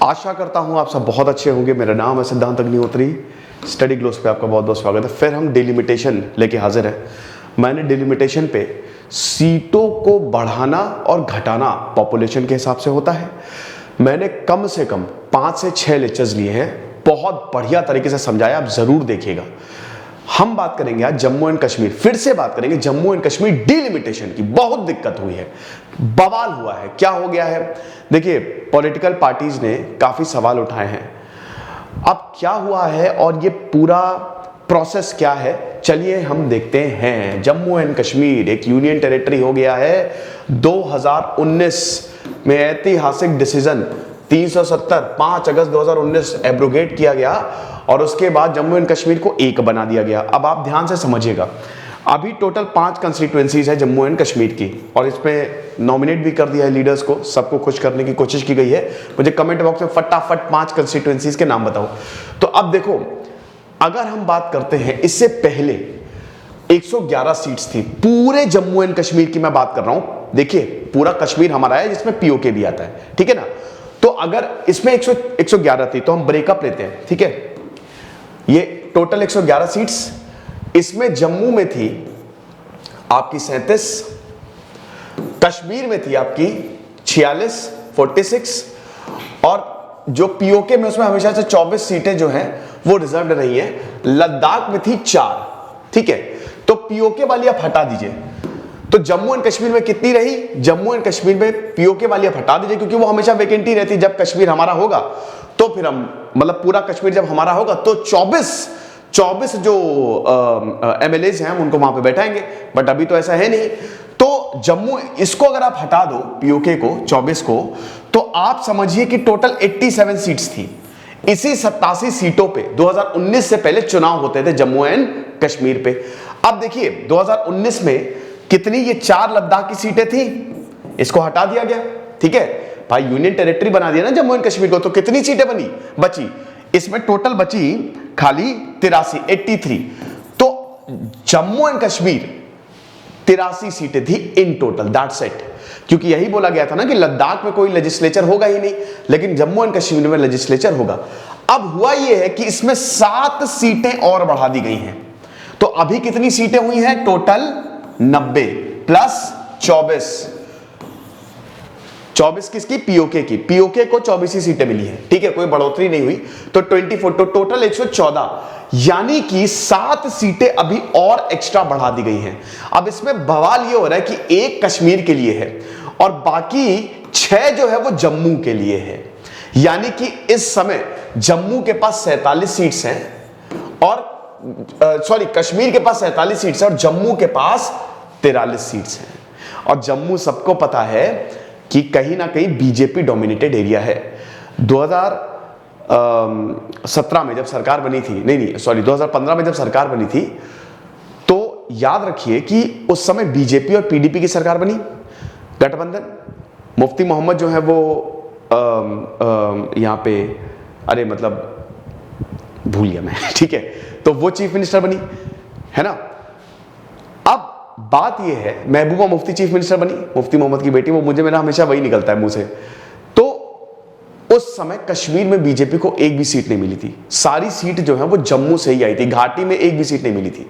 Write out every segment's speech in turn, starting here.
आशा करता हूँ आप सब बहुत अच्छे होंगे। मेरा नाम है सिद्धांत अग्निहोत्री। स्टडी ग्लोस पे आपका बहुत बहुत स्वागत है। फिर हम डिलिमिटेशन लेके हाजिर हैं। मैंने डिलिमिटेशन पे सीटों को बढ़ाना और घटाना पॉपुलेशन के हिसाब से होता है। मैंने कम से कम 5 से 6 लेक्चर्स लिए हैं, बहुत बढ़िया तरीके से समझाया, आप जरूर देखिएगा। हम बात करेंगे आज जम्मू एंड कश्मीर, फिर से बात करेंगे जम्मू एंड कश्मीर डिलिमिटेशन की। बहुत दिक्कत हुई है, बवाल हुआ है, क्या हो गया है। देखिए, पॉलिटिकल पार्टीज ने काफी सवाल उठाए हैं। अब क्या हुआ है और ये पूरा प्रोसेस क्या है, चलिए हम देखते हैं। जम्मू एंड कश्मीर एक यूनियन टेरिटरी हो गया है। 2019 में ऐतिहासिक डिसीजन 370 5 अगस्त 2019 एब्रोगेट किया गया और उसके बाद जम्मू एंड कश्मीर को एक बना दिया गया। अब आप ध्यान से समझिएगा, अभी टोटल 5 कंस्टिट्यूएंसीज है जम्मू एंड कश्मीर की, और इसमें नॉमिनेट भी कर दिया है लीडर्स को। सबको खुश करने की कोशिश की गई है। मुझे कमेंट बॉक्स में फटाफट 5 कंस्टिट्यूएंसीज के नाम बताओ। तो अब देखो, अगर हम बात करते हैं, इससे पहले 111 सीट्स थी पूरे जम्मू एंड कश्मीर की। मैं बात कर रहा हूं, देखिए पूरा कश्मीर हमारा है जिसमें पीओके भी आता है, ठीक है ना। तो अगर इसमें 111 थी तो हम ब्रेकअप लेते हैं, ठीक है। ये टोटल 111 सीट्स, इसमें जम्मू में थी आपकी 37, कश्मीर में थी आपकी 46 46, और जो पीओके में उसमें हमेशा से 24 सीटें जो हैं वो रिजर्व रही हैं। लद्दाख में थी 4, ठीक है। तो पीओके वाली आप हटा दीजिए, तो जम्मू एंड कश्मीर में कितनी रही? जम्मू एंड कश्मीर में पीओके वाली आप हटा दीजिए, क्योंकि वो हमेशा वैकेंटी रहती। जब कश्मीर हमारा होगा तो फिर हम, मतलब पूरा कश्मीर जब हमारा होगा तो 24 जो एमएलएज हैं उनको वहां पे बैठाएंगे, बट अभी तो ऐसा है नहीं। तो जम्मू, इसको अगर आप हटा दो पीओके को 24 को, तो आप समझिए कि टोटल 87 सीट्स थी। इसी 87 सीटों पे 2019 से पहले चुनाव होते थे जम्मू एंड कश्मीर पे। अब देखिए 2019 में कितनी, ये 4 लद्दाख की सीटें थी, इसको हटा दिया गया, ठीक है भाई। यूनियन टेरिटरी बना दिया ना जम्मू एंड कश्मीर को, तो कितनी सीटें बची? इसमें टोटल बची खाली 83। तो जम्मू एंड कश्मीर 83 सीटें थी इन टोटल, दैट्स इट। क्योंकि यही बोला गया था ना कि लद्दाख में कोई लेजिस्लेचर होगा ही नहीं, लेकिन जम्मू एंड कश्मीर में लेजिस्लेचर होगा। अब हुआ यह है कि इसमें 7 सीटें और बढ़ा दी गई हैं। तो अभी कितनी सीटें हुई हैं? टोटल 90 प्लस 24 किसकी? पीओके की। पीओके को 24 ही सीटें मिली है, ठीक है, कोई बढ़ोतरी नहीं हुई। तो 24, तो टोटल 114, यानी कि 7 सीटें अभी और एक्स्ट्रा बढ़ा दी गई हैं। अब इसमें बवाल ये हो रहा है कि एक कश्मीर के लिए है और बाकी 6 जो है वो जम्मू के लिए है। यानी कि इस समय जम्मू के पास 47 सीट्स हैं, और कश्मीर के पास 47 सीट्स है और जम्मू के पास 43 सीट्स हैं। और जम्मू सबको पता है कि कहीं ना कहीं बीजेपी डोमिनेटेड एरिया है। 2017 में जब सरकार बनी थी, 2015 में जब सरकार बनी थी, तो याद रखिए कि उस समय बीजेपी और पीडीपी की सरकार बनी, गठबंधन। मुफ्ती मोहम्मद जो है वो यहां पे, अरे मतलब भूल गया मैं, ठीक है, तो वो चीफ मिनिस्टर बनी, है ना। अब बात यह है, महबूबा मुफ्ती चीफ मिनिस्टर बनी, मुफ्ती मोहम्मद की बेटी, वो मेरा हमेशा वही निकलता है मुंह से। तो उस समय कश्मीर में बीजेपी को एक भी सीट नहीं मिली थी। सारी सीट जो है वो जम्मू से ही आई थी, घाटी में एक भी सीट नहीं मिली थी।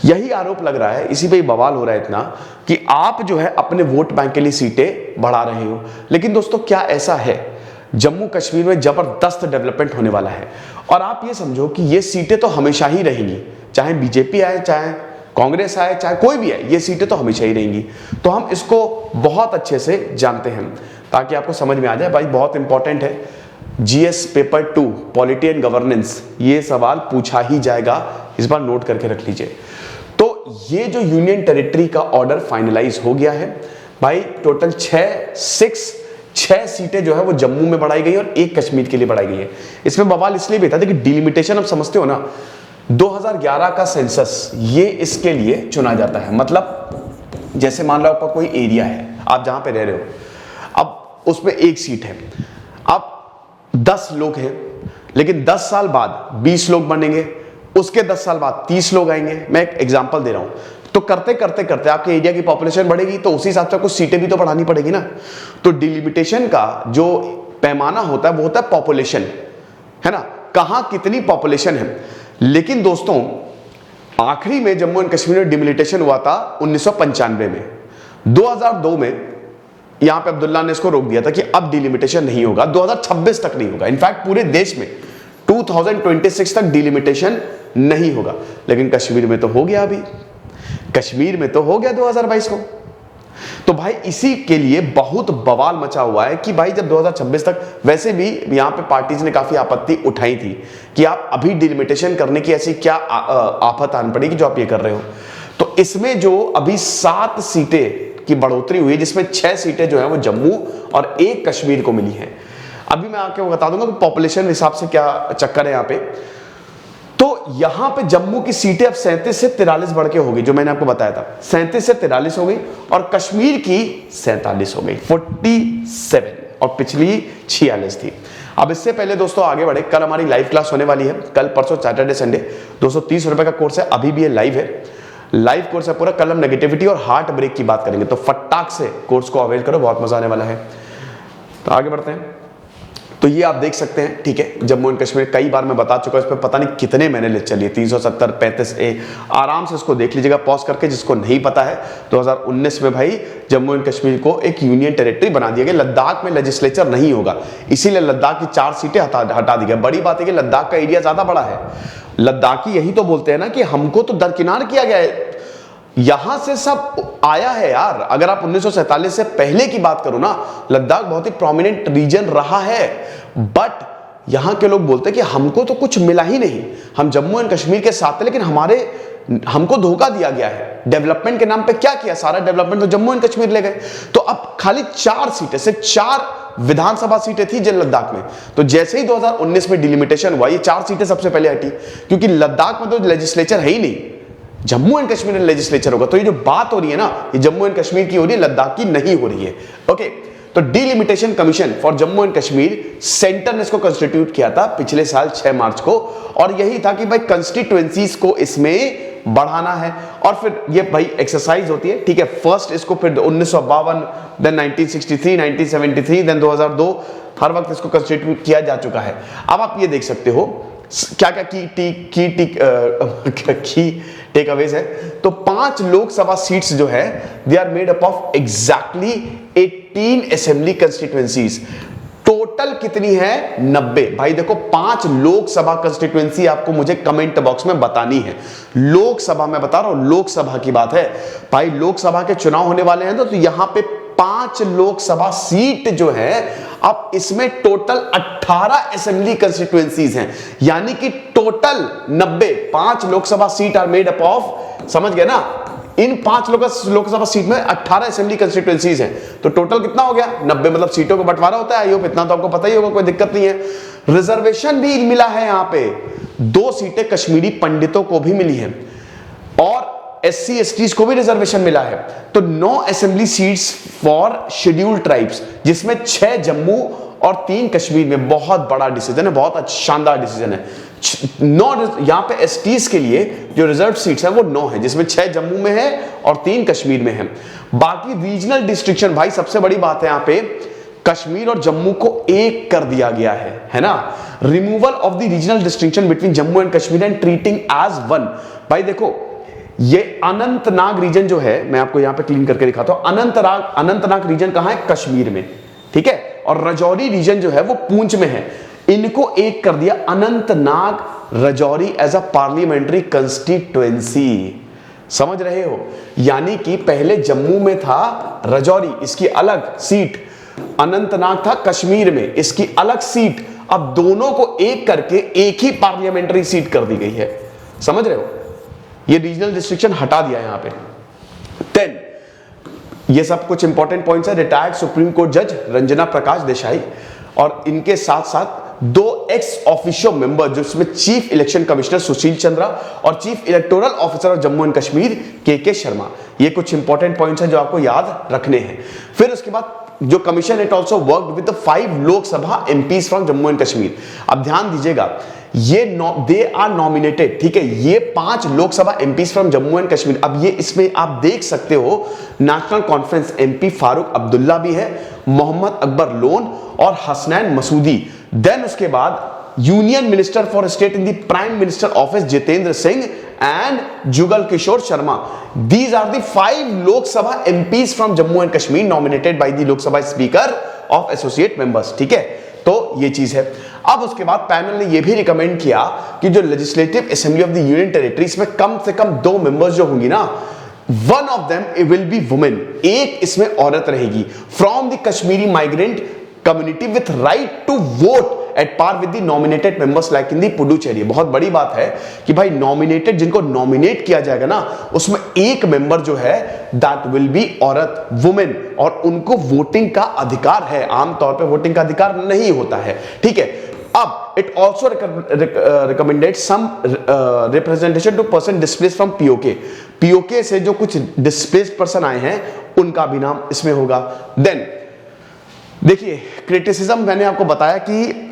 यही आरोप लग रहा है, इसी पे ही बवाल हो रहा है इतना कि आप जो है अपने वोट बैंक के लिए सीटें बढ़ा रहे हो। लेकिन दोस्तों, क्या ऐसा है? जम्मू कश्मीर में जबरदस्त डेवलपमेंट होने वाला है, और आप ये समझो कि ये सीटें तो हमेशा ही रहेंगी, चाहे बीजेपी आए, चाहे कांग्रेस आए, चाहे कोई भी आए, ये सीटें तो हमेशा ही रहेंगी। तो हम इसको बहुत अच्छे से जानते हैं ताकि आपको समझ में आ जाए। भाई बहुत इंपॉर्टेंट है, GS paper 2 polity and governance, ये सवाल पूछा ही जाएगा, इस बार नोट करके रख लीजिए। तो ये जो यूनियन टेरिटरी का ऑर्डर फाइनलाइज हो गया है भाई, टोटल 6 सीटें जो है वो जम्मू में बढ़ाई गई और 1 कश्मीर के लिए बढ़ाई गई है। इसमें बवाल इसलिए भी था कि डिलिमिटेशन, आप समझते हो ना, 2011 का सेंसस ये इसके लिए चुना जाता है। मतलब जैसे मान लो आपका कोई एरिया है, आप जहां पे रह रहे हो, अब उसमें 1 सीट है, अब 10 लोग हैं, लेकिन 10 साल बाद 20 लोग बनेंगे, उसके 10 साल बाद 30 लोग आएंगे। मैं एक एग्जांपल दे रहा हूं। तो करते करते करते आपके एरिया की पॉपुलेशन बढ़ेगी, तो उसी हिसाब से कुछ सीटें भी तो बढ़ानी पड़ेगी ना। तो डिलिमिटेशन का जो पैमाना होता है वो होता है पॉपुलेशन, है ना, कहां कितनी पॉपुलेशन है। लेकिन दोस्तों आखिरी में जम्मू एंड कश्मीर में डिमिलिटेशन हुआ था 1995 में। 2002 में यहां पे अब्दुल्ला ने इसको रोक दिया था कि अब डिलिमिटेशन नहीं होगा, 2026 तक नहीं होगा। इनफैक्ट पूरे देश में 2026 तक डिलिमिटेशन नहीं होगा। लेकिन कश्मीर में तो हो गया, अभी कश्मीर में तो हो गया 2022 को। तो भाई इसी के लिए बहुत बवाल मचा हुआ है कि भाई जब 2026 तक, वैसे भी यहां पे पार्टीज ने काफी आपत्ति उठाई थी कि आप अभी डिलिमिटेशन करने की ऐसी क्या आफत आन पड़ेगी जो आप ये कर रहे हो। तो इसमें जो अभी 7 सीटें की बढ़ोतरी हुई है, जिसमें 6 सीटें जो है वो जम्मू और 1 कश्मीर को मिली है। अभी मैं आपको बता दूंगा कि पॉपुलेशन हिसाब से क्या चक्कर है यहां पे। तो यहां पे जम्मू की सीटें अब 37 से 43 बढ़ के हो गई, जो मैंने आपको बताया था 37 से 43 हो गई, और कश्मीर की 47 हो गई, 47, और पिछली 46 थी। अब इससे पहले दोस्तों आगे बढ़े, कल हमारी लाइव क्लास होने वाली है, कल परसों सैटरडे संडे, 230 रुपए का कोर्स है, अभी भी ये लाइव है, लाइव कोर्स है पूरा। कल हम नेगेटिविटी और हार्ट ब्रेक की बात करेंगे, तो फटाक से कोर्स को अवेल करो, बहुत मजा आने वाला है। तो आगे बढ़ते हैं। तो ये आप देख सकते हैं, ठीक है, जम्मू एंड कश्मीर कई बार मैं बता चुका हूं, इस पर पता नहीं कितने मैंने लेक्चर लिए, 370, 35A, आराम से इसको देख लीजिएगा पॉज करके। जिसको नहीं पता है, 2019 में भाई जम्मू एंड कश्मीर को एक यूनियन टेरिटरी बना दिया गया। लद्दाख में लेजिस्लेचर नहीं होगा, इसीलिए लद्दाख की 4 सीटें हटा दी गई। बड़ी बात है कि लद्दाख का एरिया ज्यादा बड़ा है। लद्दाखी यही तो बोलते हैं ना कि हमको तो दरकिनार किया गया है, यहां से सब आया है यार। अगर आप 1947 से पहले की बात करो ना, लद्दाख बहुत ही प्रोमिनेंट रीजन रहा है, बट यहां के लोग बोलते हैं कि हमको तो कुछ मिला ही नहीं, हम जम्मू एंड कश्मीर के साथ थे, लेकिन हमको धोखा दिया गया है। डेवलपमेंट के नाम पे क्या किया, सारा डेवलपमेंट तो जम्मू एंड कश्मीर ले गए। तो अब खाली 4 सीटें, सिर्फ 4 विधानसभा सीटें थी जो लद्दाख में। तो जैसे ही 2019 में डिलिमिटेशन हुआ, ये 4 सीटें सबसे पहले हटी, क्योंकि लद्दाख में तो लेजिस्लेचर है ही नहीं, जम्मू एंड कश्मीर में लेजिस्लेचर होगा। तो ये जो बात हो रही है ना, ये जम्मू एंड कश्मीर की हो रही है, लद्दाख की नहीं हो रही है। ओके, तो delimitation commission for Jammu and Kashmir, centre ने इसको कंस्टिट्यूट किया था पिछले साल 6 मार्च को, और यही था कि भाई कंस्टिट्यूएंसीज को इसमें बढ़ाना है। और फिर ये भाई एक्सरसाइज होती है, ठीक है, फर्स्ट इसको फिर 1952, देन 1963, 1973, देन 2002, हर वक्त इसको कंस्टिट्यूट किया जा चुका है। अब आप ये देख सकते हो क्या क्या की टेक अवेज है। तो 5 लोकसभा सीट्स जो है, they are made up of exactly 18 assembly constituencies. Total कितनी है? 90। भाई देखो, 5 लोकसभा कंस्टिट्यूएंसी आपको मुझे कमेंट बॉक्स में बतानी है। लोकसभा में बता रहा हूं, लोकसभा की बात है भाई, लोकसभा के चुनाव होने वाले हैं। तो यहां पे 5 लोकसभा सीट जो है, अब इसमें टोटल 18 असेंबली कंस्टिट्यूएंसीज हैं, यानी कि total 90। 5 Lok Sabha seat are made up of, समझ गए ना, इन 5 लोकसभा सीट में 18 असेंबली कंस्टिट्यूएंसीज हैं। तो टोटल कितना हो गया? 90। मतलब सीटों का बंटवारा होता है, आई होप इतना तो आपको पता ही होगा, कोई दिक्कत नहीं है। रिजर्वेशन भी मिला है यहां पे, 2 सीटें कश्मीरी पंडितों को भी मिली हैं, और SC STs को भी रिजर्वेशन मिला है। तो 9 assembly seats for scheduled tribes, जिसमें 6 जम्मू और 3 कश्मीर में। बहुत बड़ा डिसीजन है, बहुत शानदार डिसीजन है। 9 यहां पे STs के लिए जो रिजर्व सीट्स हैं वो 9 है, जिसमें 6 जम्मू में है और 3 कश्मीर में है। बाकी रीजनल डिस्ट्रिक्शन, भाई सबसे बड़ी बात है यहां पे, कश्मीर और जम्मू को एक कर दिया गया है ना। Removal of the regional distinction between Jammu and Kashmir and treating as one. भाई देखो, ये अनंतनाग रीजन जो है, मैं आपको यहां पे क्लीन करके दिखाता हूं। अनंतनाग रीजन कहां है? कश्मीर में, ठीक है। और राजौरी रीजन जो है वो पूंछ में है। इनको एक कर दिया Anantnag Rajouri as a parliamentary constituency. समझ रहे हो? यानी कि पहले जम्मू में था राजौरी, इसकी अलग सीट, अनंतनाग था कश्मीर में, इसकी अलग सीट। अब दोनों को एक करके एक ही पार्लियामेंट्री सीट कर दी गई है। समझ रहे हो? ये रीजनल डिस्ट्रिक्शन हटा दिया यहां पे। 10, ये सब कुछ इंपॉर्टेंट पॉइंट्स है। रिटायर्ड सुप्रीम कोर्ट जज रंजना प्रकाश देसाई, और इनके साथ साथ 2 एक्स ऑफिशियो मेंबर, जिसमें chief election commissioner Sushil Chandra और chief electoral officer of Jammu and Kashmir के शर्मा। ये कुछ इंपॉर्टेंट पॉइंट्स हैं जो आपको याद रखने हैं। फिर उसके बाद जो commission it also worked with 5 Lok Sabha MPs from Jammu and Kashmir. अब ध्यान दीजिएगा, ये दे आर नॉमिनेटेड, ठीक है, ये 5 Lok Sabha MPs from Jammu and Kashmir. अब ये इसमें आप देख सकते हो national conference MP Farooq Abdullah भी है, मोहम्मद अकबर लोन और हसनैन मसूदी। देन उसके बाद union minister for state in the prime minister office Jitendra Singh and Jugal Kishore Sharma. These are the 5 Lok Sabha MPs from Jammu and Kashmir nominated by the Lok Sabha speaker of associate members, ठीक है। तो ये चीज है। अब उसके बाद पैनल ने यह भी रिकमेंड किया कि जो legislative assembly of the union territories में कम से कम 2 मेंबर्स जो होंगी ना, one of them will be women, एक इसमें औरत रहेगी, from the Kashmiri migrant community with right to vote at par with the nominated members like in the Puducherry. बहुत बड़ी बात है कि भाई नॉमिनेटेड, जिनको नॉमिनेट किया जाएगा ना, उसमें एक मेंबर जो है दैट विल बी औरत, वुमेन, और उनको वोटिंग का अधिकार है। आमतौर पे वोटिंग का अधिकार नहीं होता है, ठीक है। अब it also recommended some representation to person displaced from POK. POK से जो कुछ डिस्प्लेस्ड पर्सन आए हैं उनका भी नाम इसमें होगा। देन देखिए क्रिटिसिज्म, मैंने आपको बताया कि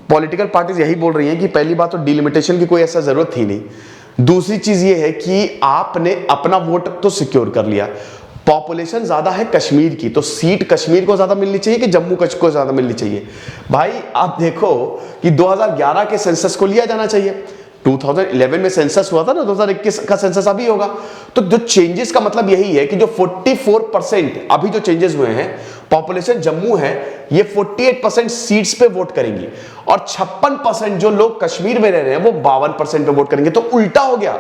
पॉलिटिकल पार्टीज यही बोल रही हैं कि पहली बात तो डिलिमिटेशन की कोई ऐसा जरूरत थी नहीं। दूसरी चीज ये है कि आपने अपना वोट तो सिक्योर कर लिया, पॉपुलेशन ज्यादा है कश्मीर की, तो सीट कश्मीर को ज्यादा मिलनी चाहिए कि जम्मू कश्मीर को ज्यादा मिलनी चाहिए। भाई आप देखो कि 2011 के सेंसस को लिया जाना चाहिए, 2011 में सेंसस हुआ था ना, 2021 का सेंसस अभी होगा। तो जो चेंजेस का मतलब यही है कि जो 44% अभी जो चेंजेस हुए हैं, पॉपुलेशन जम्मू है, ये 48% सीट्स पे वोट करेंगी और 56% जो लोग कश्मीर में रह रहे हैं वो 52% पे वोट करेंगे। तो उल्टा हो गया।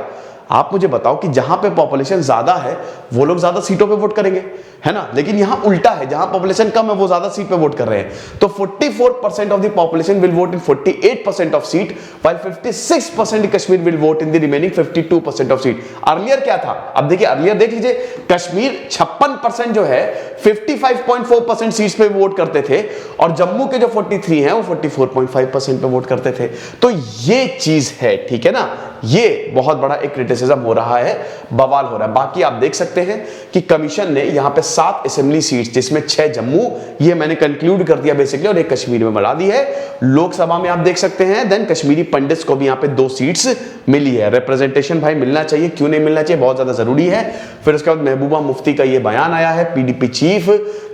आप मुझे बताओ कि जहां पे पॉपुलेशन ज्यादा है वो लोग ज्यादा सीटों पे वोट करेंगे, है ना, लेकिन यहां उल्टा है, जहां पॉपुलेशन कम है वो ज्यादा सीट पे वोट कर रहे हैं। तो 44% of the population will vote in 48% of seat, while 56% Kashmir will vote in the remaining 52% of seat. Earlier क्या था, अब देखिए अर्लियर देख लीजिए, कश्मीर 56% जो है 55.4% सीट्स पे वोट करते थे और जम्मू के जो 43 हैं वो 44.5% पे वोट करते थे। तो ये चीज है, ठीक है ना, ये बहुत बड़ा एक क्रिटिसिज्म हो रहा है, बवाल हो रहा है। बाकी आप देख सकते हैं कि कमीशन ने यहाँ पे 7 असेंबली सीट्स, जिसमें 6 जम्मू, ये मैंने कंक्लूड कर दिया बेसिकली, और 1 कश्मीर में बढ़ा दी है। लोकसभा में आप देख सकते हैं देन कश्मीरी पंडित्स को भी यहाँ पे 2 सीट्स मिली है। रिप्रेजेंटेशन भाई मिलना चाहिए, क्यों नहीं मिलना चाहिए, बहुत ज्यादा जरूरी है। फिर उसके बाद महबूबा मुफ्ती का ये बयान आया है, पीडीपी चीफ,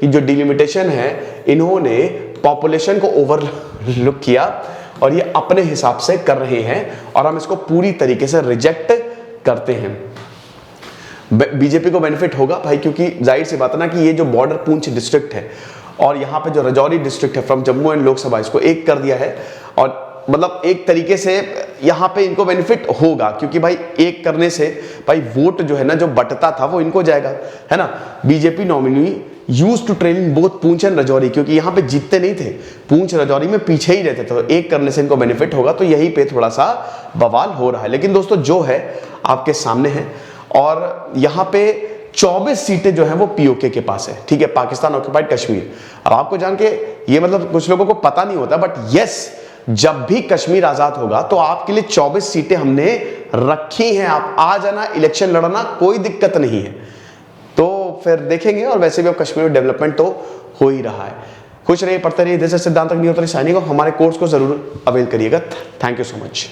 कि जो डिलिमिटेशन है इन्होंने पॉपुलेशन को ओवरलुक किया और ये अपने हिसाब से कर रहे हैं और हम इसको पूरी तरीके से रिजेक्ट करते हैं। बीजेपी को बेनिफिट होगा भाई, क्योंकि जाहिर सी बात है ना कि ये जो बॉर्डर पूंछ डिस्ट्रिक्ट है और यहाँ पे जो राजौरी डिस्ट्रिक्ट है फ्रॉम जम्मू एंड लोकसभा, इसको एक कर दिया है और मतलब एक तरीके से यहाँ पे इनको बेनिफिट होगा, क्योंकि भाई एक करने से भाई वोट जो है ना, जो बटता था वो इनको जाएगा, है ना। BJP nominee use to training both Poonch and Rajouri, क्योंकि यहाँ पे जीतते नहीं थे, पूंछ राजौरी में पीछे ही रहते थे, तो एक करने से इनको बेनिफिट होगा। तो यही पे थोड़ा सा बवाल हो रहा है, लेकिन दोस्तों जो है आपके सामने है और यहाँ पे 24 सीटें जो हैं वो पीओके के पास है, ठीक है, पाकिस्तान ऑक्युपाइड कश्मीर। अब आपको जान के ये मतलब कुछ लोगों को पता नहीं होता, बट यस, जब भी कश्मीर आजाद होगा तो आपके लिए 24 सीटें हमने रखी हैं, आप आ जाना, इलेक्शन लड़ना, कोई दिक्कत नहीं है। तो फिर देखेंगे, और वैसे भी अब कश्मीर में डेवलपमेंट तो हो ही रहा है। खुश रहिए, पढ़ते रहिए। दिस इज सिद्धांत अग्निहोत्री साइनिंग ऑफ। हमारे कोर्स को जरूर अवेल करिएगा। Thank you so much.